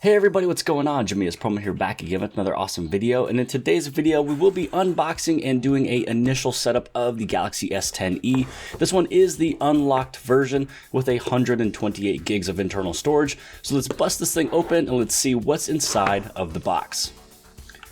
Hey everybody, what's going on? Jimmyispromo here, back again with another awesome video. And in today's video, we will be unboxing and doing an initial setup of the Galaxy S10e. This one is the unlocked version with 128 gigs of internal storage. So let's bust this thing open and let's see what's inside of the box.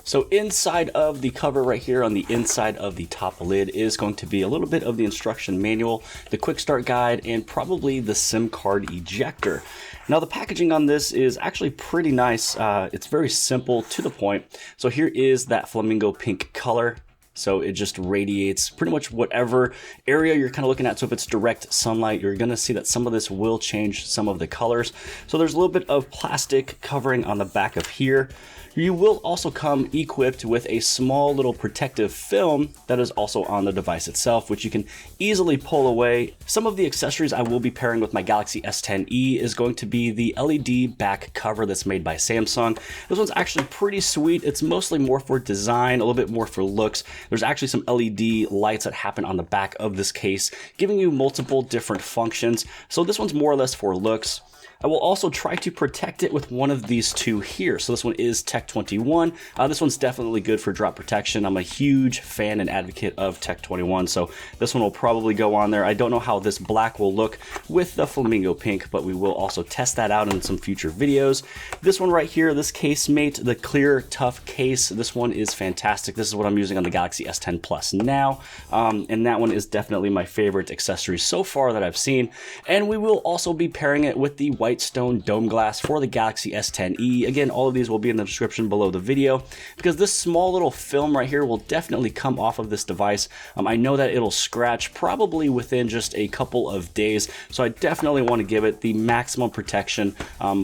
So inside of the cover right here on the inside of the top lid is going to be a little bit of the instruction manual, the quick start guide, and probably the SIM card ejector. Now the packaging on this is actually pretty nice. It's very simple, to the point. So here is that flamingo pink color. So it just radiates pretty much whatever area you're kind of looking at. So if it's direct sunlight, you're going to see that some of this will change some of the colors. So there's a little bit of plastic covering on the back of here. You will also come equipped with a small little protective film that is also on the device itself, which you can easily pull away. Some of the accessories I will be pairing with my Galaxy S10e is going to be the LED back cover that's made by Samsung. This one's actually pretty sweet. It's mostly more for design, a little bit more for looks. There's actually some LED lights that happen on the back of this case, giving you multiple different functions. So this one's more or less for looks. I will also try to protect it with one of these two here. So this one is Tech 21. This one's definitely good for drop protection. I'm a huge fan and advocate of Tech 21, so this one will probably go on there. I don't know how this black will look with the flamingo pink, but we will also test that out in some future videos. This one right here, this casemate, the clear tough case, this one is fantastic. This is what I'm using on the Galaxy S10 Plus now, and that one is definitely my favorite accessory so far that I've seen. And we will also be pairing it with the white stone dome glass for the Galaxy S10e. Again, all of these will be in the description below the video, because this small little film right here will definitely come off of this device. I know that it'll scratch probably within just a couple of days, so I definitely want to give it the maximum protection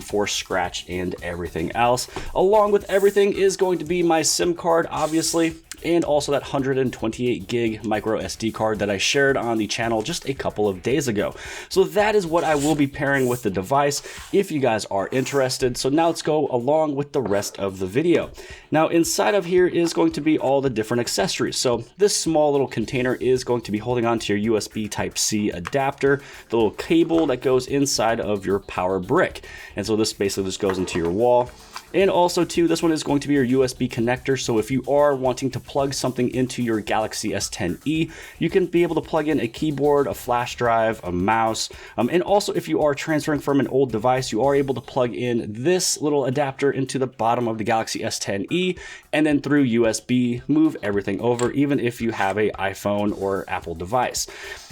for scratch and everything else. Along with everything is going to be my SIM card, obviously, and also that 128 gig micro SD card that I shared on the channel just a couple of days ago. So that is what I will be pairing with the device if you guys are interested. So now let's go along with the rest of the video. Now inside of here is going to be all the different accessories. So this small little container is going to be holding on to your USB Type-C adapter, the little cable that goes inside of your power brick. And so this basically just goes into your wall. And also too, this one is going to be your USB connector. So if you are wanting to plug something into your Galaxy S10e, you can be able to plug in a keyboard, a flash drive, a mouse. And also if you are transferring from an old device, you are able to plug in this little adapter into the bottom of the Galaxy S10e, and then through USB, move everything over, even if you have an iPhone or Apple device.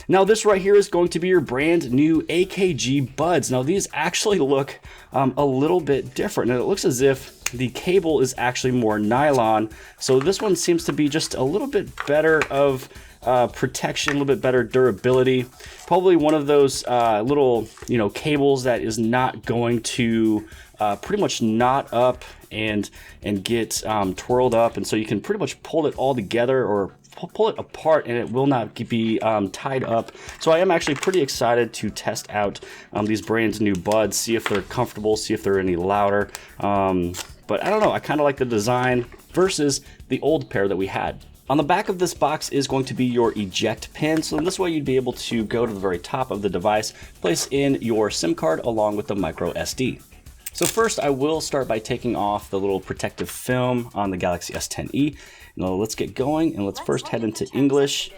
Now this right here is going to be your brand new AKG buds. Now these actually look a little bit different, and it looks as if the cable is actually more nylon. So this one seems to be just a little bit better of protection, a little bit better durability. Probably one of those little, cables that is not going to pretty much knot up and get twirled up, and so you can pretty much pull it all together or pull it apart and it will not be tied up. So I am actually pretty excited to test out these brand new buds, see if they're comfortable, see if they're any louder. But I don't know, I kind of like the design versus the old pair that we had. On the back of this box is going to be your eject pin. So in this way you'd be able to go to the very top of the device, place in your SIM card along with the micro SD. So first I will start by taking off the little protective film on the Galaxy S10e. Now let's get going, and let's first head into English.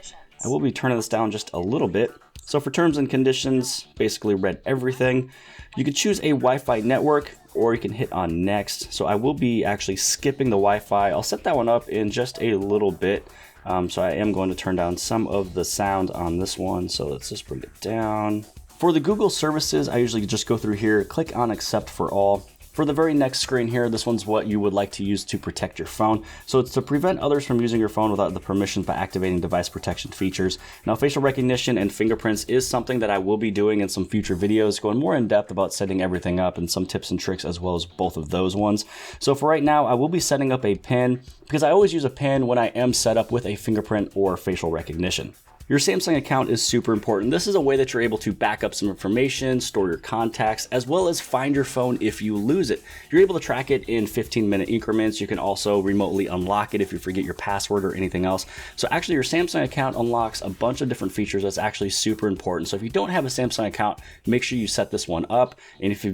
I will be turning this down just a little bit. So for terms and conditions, basically read everything. You can choose a Wi-Fi network, or you can hit on next. So I will be actually skipping the Wi-Fi. I'll set that one up in just a little bit. So I am going to turn down some of the sound on this one. So let's just bring it down. For the Google services, I usually just go through here, click on accept for all. For the very next screen here, this one's what you would like to use to protect your phone. So it's to prevent others from using your phone without the permissions by activating device protection features. Now, facial recognition and fingerprints is something that I will be doing in some future videos, going more in depth about setting everything up and some tips and tricks as well as both of those ones. So for right now, I will be setting up a PIN because I always use a PIN when I am set up with a fingerprint or facial recognition. Your Samsung account is super important. This is a way that you're able to back up some information, store your contacts, as well as find your phone if you lose it. You're able to track it in 15-minute increments. You can also remotely unlock it if you forget your password or anything else. So actually your Samsung account unlocks a bunch of different features that's actually super important. So if you don't have a Samsung account, make sure you set this one up. And if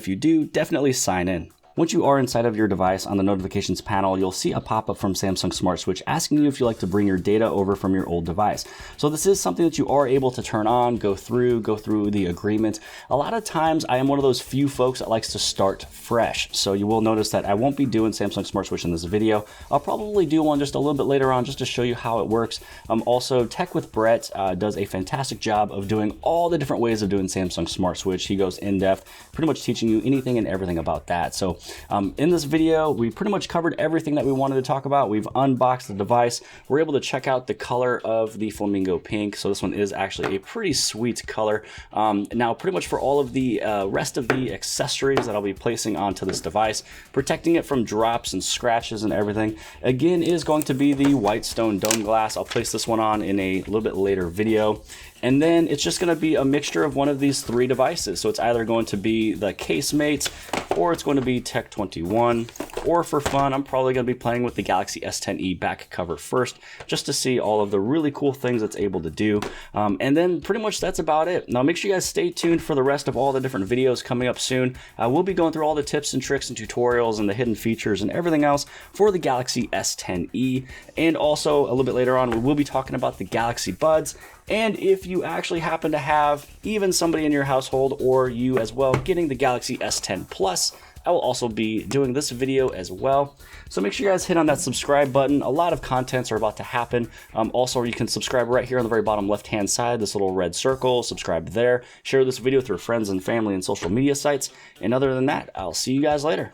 you do, definitely sign in. Once you are inside of your device, on the notifications panel, you'll see a pop-up from Samsung Smart Switch asking you if you like to bring your data over from your old device. So this is something that you are able to turn on, go through the agreement. A lot of times I am one of those few folks that likes to start fresh. So you will notice that I won't be doing Samsung Smart Switch in this video. I'll probably do one just a little bit later on just to show you how it works. Also, Tech with Brett does a fantastic job of doing all the different ways of doing Samsung Smart Switch. He goes in depth, pretty much teaching you anything and everything about that. So in this video, we pretty much covered everything that we wanted to talk about. We've unboxed the device. We're able to check out the color of the Flamingo pink. So this one is actually a pretty sweet color. Now, pretty much for all of the rest of the accessories that I'll be placing onto this device, protecting it from drops and scratches and everything, again, is going to be the white stone dome glass. I'll place this one on in a little bit later video. And then it's just going to be a mixture of one of these three devices. So it's either going to be the Casemate, or it's going to be Tech 21, or for fun, I'm probably going to be playing with the Galaxy S10e back cover first, just to see all of the really cool things it's able to do. And then pretty much that's about it. Now make sure you guys stay tuned for the rest of all the different videos coming up soon. We'll be going through all the tips and tricks and tutorials and the hidden features and everything else for the Galaxy S10e. And also a little bit later on, we will be talking about the Galaxy Buds. And if you actually happen to have even somebody in your household or you as well getting the Galaxy S10 Plus, I will also be doing this video as well. So make sure you guys hit on that subscribe button. A lot of contents are about to happen. Also, you can subscribe right here on the very bottom left-hand side, this little red circle, subscribe there. Share this video with your friends and family and social media sites. And other than that, I'll see you guys later.